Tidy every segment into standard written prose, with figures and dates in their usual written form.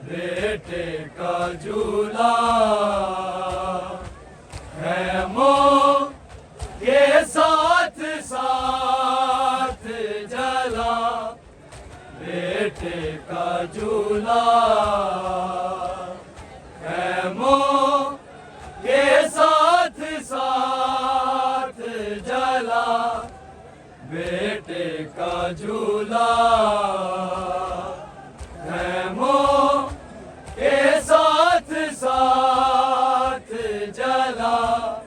बेटे का झूला खैमों के साथ साथ जला, बेटे का झूला खैमों के साथ साथ जला, बेटे का झूला खैमों के साथ साथ जला।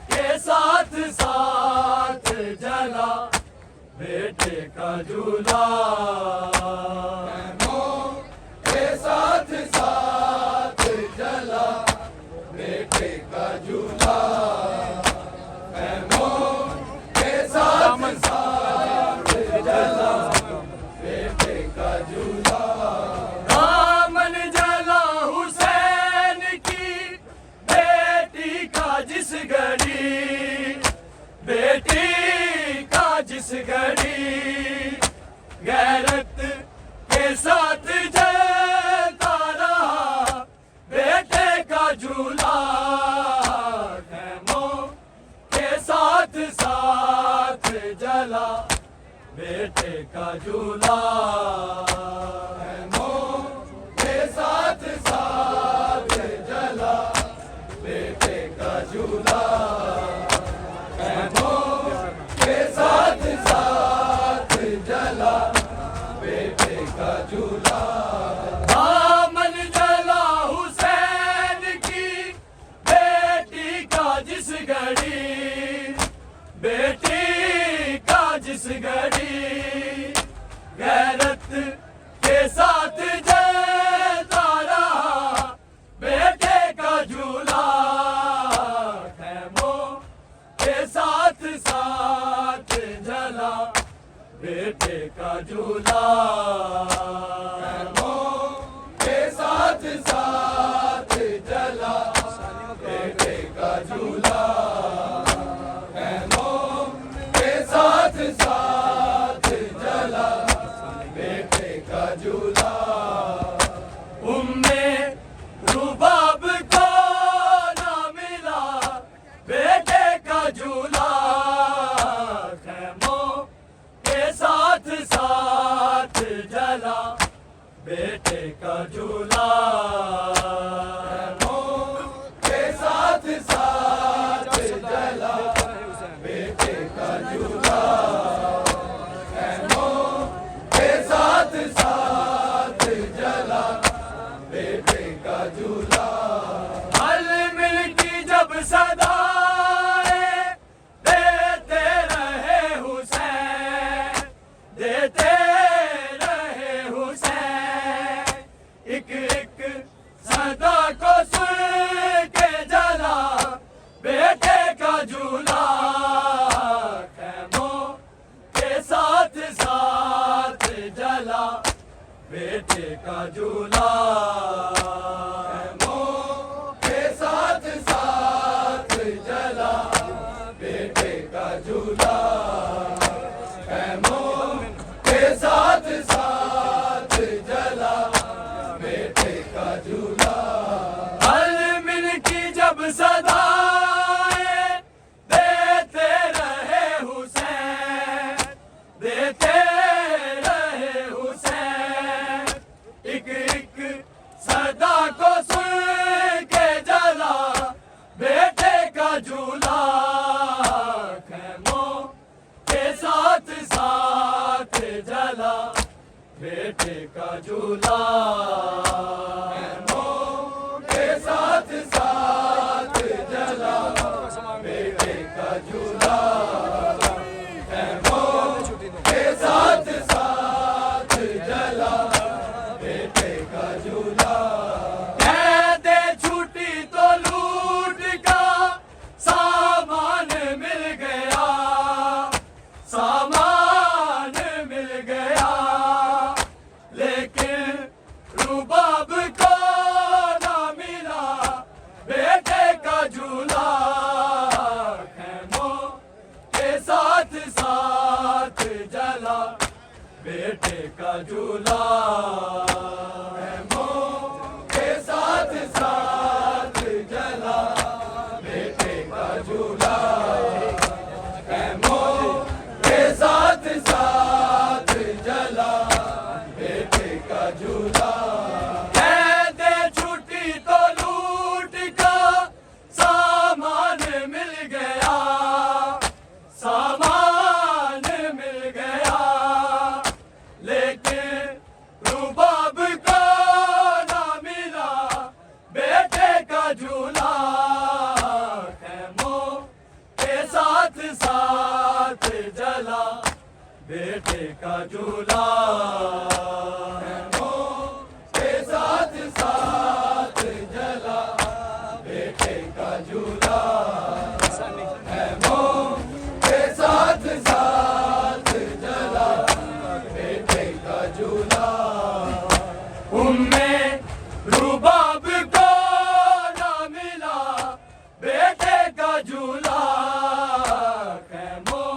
बेटे का झूला के साथ साथ जला बेटे का झूला के साथ साथ जला बेटे का झूला दामन जला हुसैन की बेटी का जिस घड़ी बेटी का जिस घड़ी गैरत के साथ जलता रहा बेटे का झूला खैमों के साथ साथ जला बेटे का झूला खैमों के साथ साथ जला बेटे का झूला साथ साथ जला बेटे का झूला दामन जला हुसैन की बेटी का जिस घड़ी बेटी का जिस घड़ी गैरत के साथ जलता रहा बेटे का झूला खैमों के साथ साथ जला बेटे का झूला के साथ साथ जला बेटे का झूला के साथ साथ जला बेटे का झूला उम्मे रुबाब को ना मिला बेटे का झूला साथ साथ जला बेटे का झूला के साथ साथ जला बेटे का झूला के साथ साथ जला बेटे का झूला हल मिल की जब सदाएं देते रहे हुसैन देते रहे हुसैन एक एक सदा को सुन के जला बेटे का झूला खैमों के साथ साथ जला बेटे का झूला खैमों के साथ साथ जला बेटे का झूला के साथ साथ जला बेटे का झूला हल मिल की जब सदाएं देते रहे हुसैन देते रहे हुसैन एक एक सदा को सुन के जला बेटे का झूला खैमों के साथ साथ जला बेटे का झूला के साथ साथ जला बेटे का झूला के साथ साथ जला बेटे का झूला कह दे छूटी तो लूट का सामान मिल गया सामान मिल गया लेकिन रुबाब को ना मिला बेटे का झूला खैमों के साथ साथ जला बेटे का झूला खैमों के साथ साथ जला बेटे का झूला खैमों के साथ साथ जला बेटे का झूला कह दे छुट्टी तो लूट का सामान मिल गया सामान मिल गया लेकिन रुबाब को बेटे का झूला है मोह के साथ साथ जला, बेटे का झूला है मोह के साथ साथ जला, बेटे का झूला। उम्मे रुबाब को ना मिला, बेटे का झूला खैमों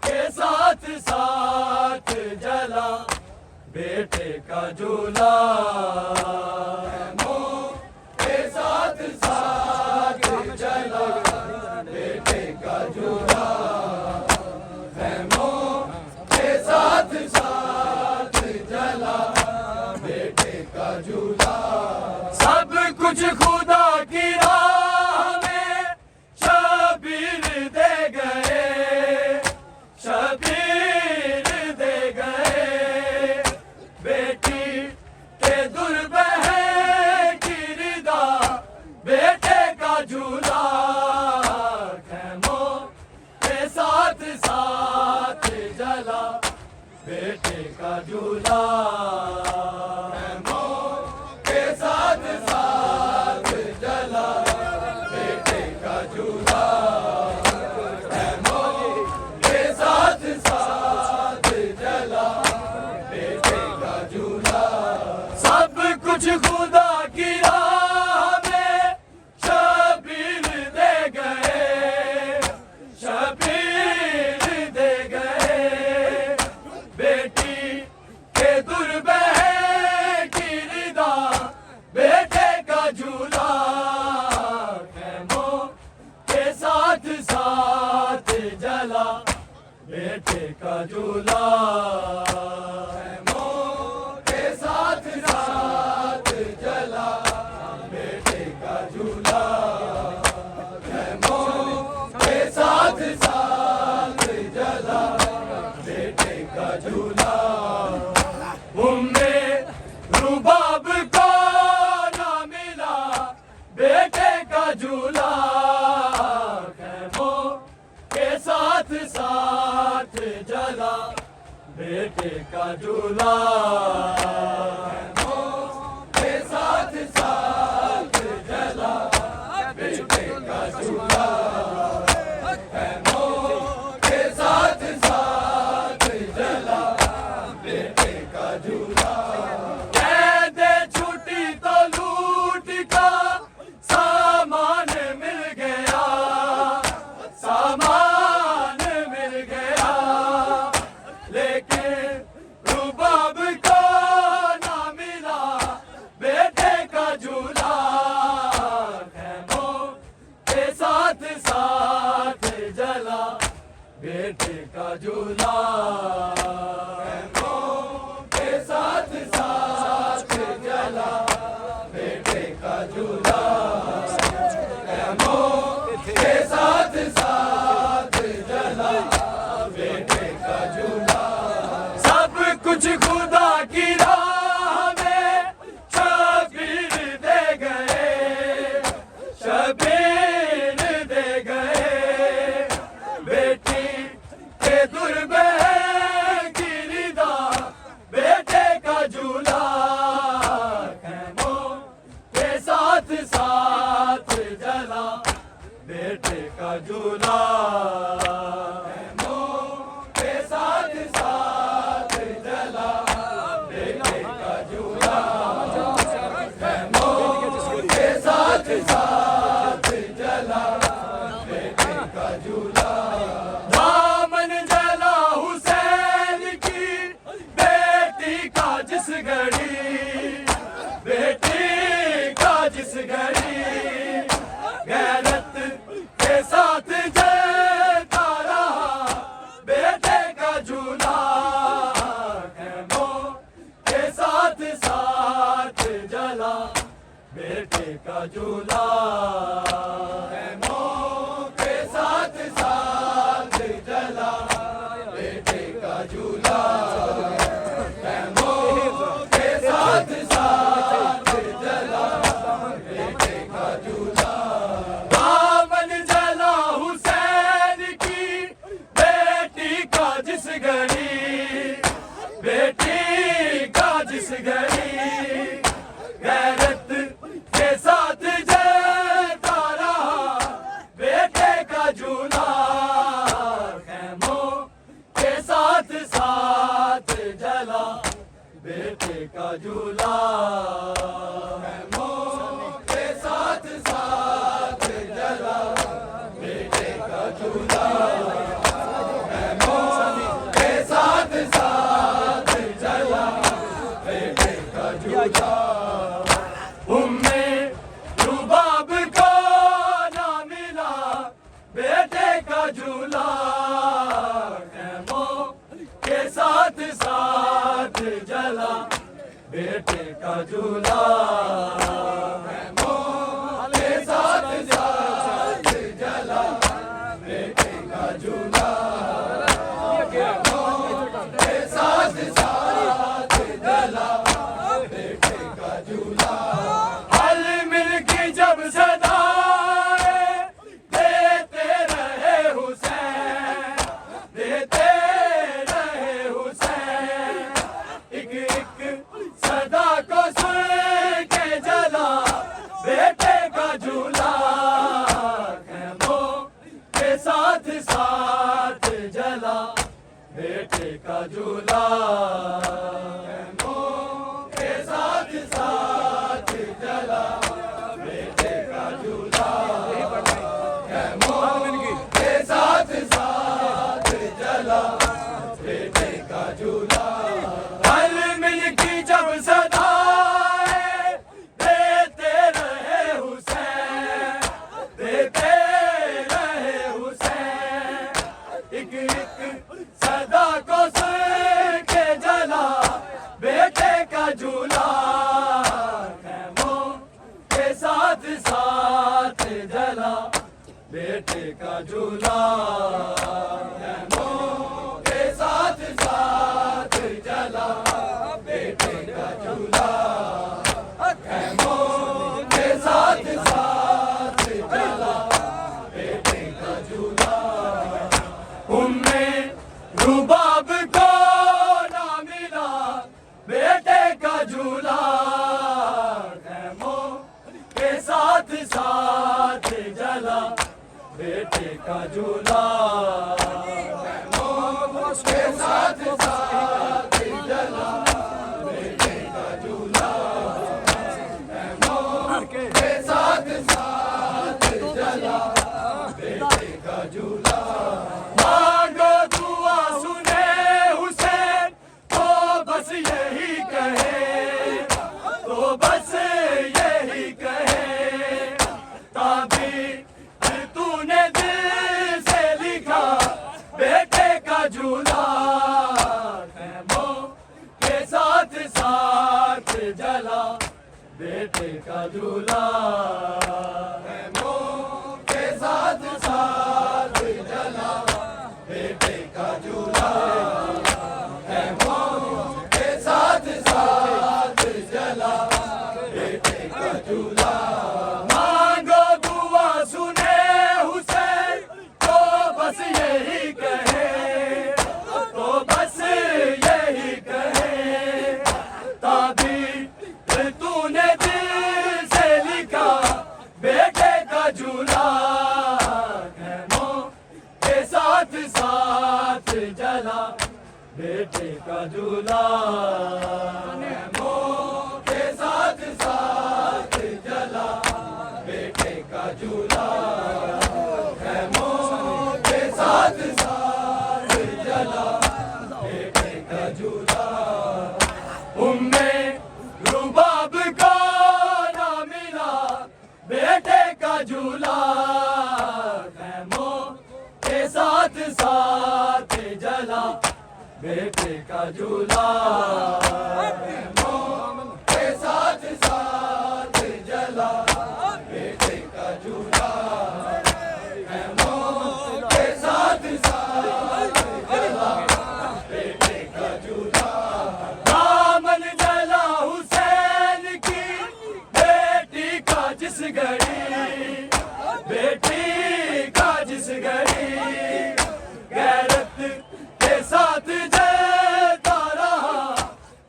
के साथ साथ जला, बेटे का झूला खैमों के साथ साथ जला, बेटे का झूला खैमों के साथ साथ जला, बेटे का झूला। सब कुछ खुदा की राह में शबीर दे गए, शबीर दे गए, बेटी के दुर्बह की रिदा, बेटे का झूला खैमों के साथ साथ जला, बेटे का झूला खैमों के साथ साथ जला, बेटे का झूला खैमों के साथ साथ जला, बेटे का झूला। सब कुछ खुदा की राह में शबीर दे गए, शबीर दे गए, बेटी के दुर्बह की रिदा, बेटे का झूला खैमों के साथ साथ जला, बेटे का झूला खैमों के साथ साथ जला, बेटे का झूला खैमों के साथ साथ जला, बेटे का झूला। उम्मे रुबाब को ना मिला, बेटे का झूला खैमों के साथ साथ जला, बेटे का झूला खैमों के साथ साथ जला, बेटे का झूला खैमों के साथ साथ जला, बेटे का झूला। कैदे छुट्टी तो लूट का सामान मिल गया, सामान मिल गया, लेकिन रुबाब को ना मिला, बेटे का झूला खैमों के साथ साथ जला, बेटे का झूला खैमों के साथ साथ जला, बेटे का झूला खैमों के साथ साथ जला, बेटे का झूला। सब कुछ खुदा की राह में शबीर दे गए, शबीर दे गए, बेटी के दुर्बह की रिदा, बेटे का झूला खैमों के साथ साथ जला, बेटे का झूला खैमों के साथ साथ जला, बेटे का झूला खैमों के साथ साथ जला, बेटे का झूला। दामन जला हुसैन की बेटी का जिस घड़ी, बेटी का जिस घड़ी, गैरत के साथ जलता रहा, बेटे का झूला खैमों के साथ साथ जला, बेटे का झूला खैमों के साथ साथ जला, बेटे का झूला खैमों के साथ साथ जला, बेटे का झूला। दामन जला हुसैन की बेटी का जिस घड़ी, का झूला है मोह के साथ साथ जला, बेटे का झूला है मोह के साथ साथ जला, बेटे का झूला। उम्मे रुबाब को ना मिला बेटे का झूला है मोह के साथ साथ जला, बेटे का झूला है मोह के साथ साथ जला, बेटे का झूला है मोह के साथ साथ जला, बेटे का झूला। हल मिल की जब सदाएं देते रहे हुसैन, देते रहे हुसैन, एक एक सदा को सुन के जला, बेटे का झूला है मोह के साथ साथ जला, बेटे का झूला है मोह के साथ साथ जला, बेटे का झूला है मोह के साथ साथ जला, बेटे का झूला। हल मिल की जब सदाएं देते रहे हुसैन, देते रहे हुसैन, एक एक सदा को सुन के जला, बेटे का झूला है मोह के साथ साथ जला, बेटे का झूला है मोह के साथ साथ जला, बेटे का झूला है मोह के साथ साथ जला, बेटे का झूला। उम्मे रुबाब को ना मिला बेटे का झूला है मोह के साथ साथ जला, बेटे का झूला है मोह के साथ साथ जला, बेटे का झूला है मोह के साथ साथ जला, बेटे का झूला। मांगो दुआ सुने हुसैन तो बस यही कहे, तो बस यही कहे, ताबीर तूने दिल से लिखा, बेटे का झूला है मोह के साथ साथ जला, बेटे का झूला है मोह के साथ साथ जला, बेटे का झूला है मोह के साथ साथ जला, बेटे का झूला। मांगो दुआ सुने हुसैन तो बस यही कहे, तो बस यही कहे, ताबीर तूने दिल से लिखा, बेटे का झूला है मोह के साथ साथ जला, बेटे का झूला है मोह के साथ साथ जला, बेटे का झूला है मोह के साथ साथ जला, बेटे का झूला। उम्मे रुबाब को ना मिला बेटे का झूला है मोह के साथ साथ जला, बेटे का झूला है मोह के साथ साथ जला, बेटे का झूला है मोह के साथ साथ जला, बेटे का झूला। दामन जला हुसैन की बेटी का जिस घड़ी, बेटी का जिस घड़ी, गैरत के साथ जलता रहा,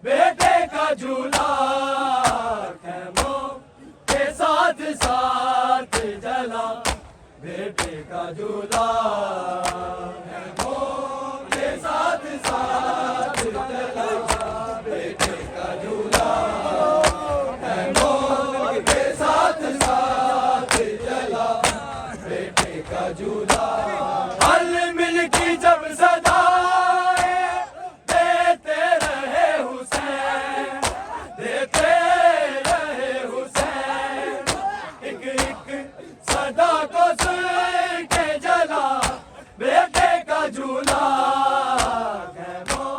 बेटे का झूला है मोह के साथ साथ जला, बेटे का झूला है मोह के साथ साथ जला, बेटे का झूला। झूला। हल मिल की जब सदाए देते रहे हुसैन, देते रहे हुसैन, एक एक सदा को सुन के जला बेटे का झूला। खैमों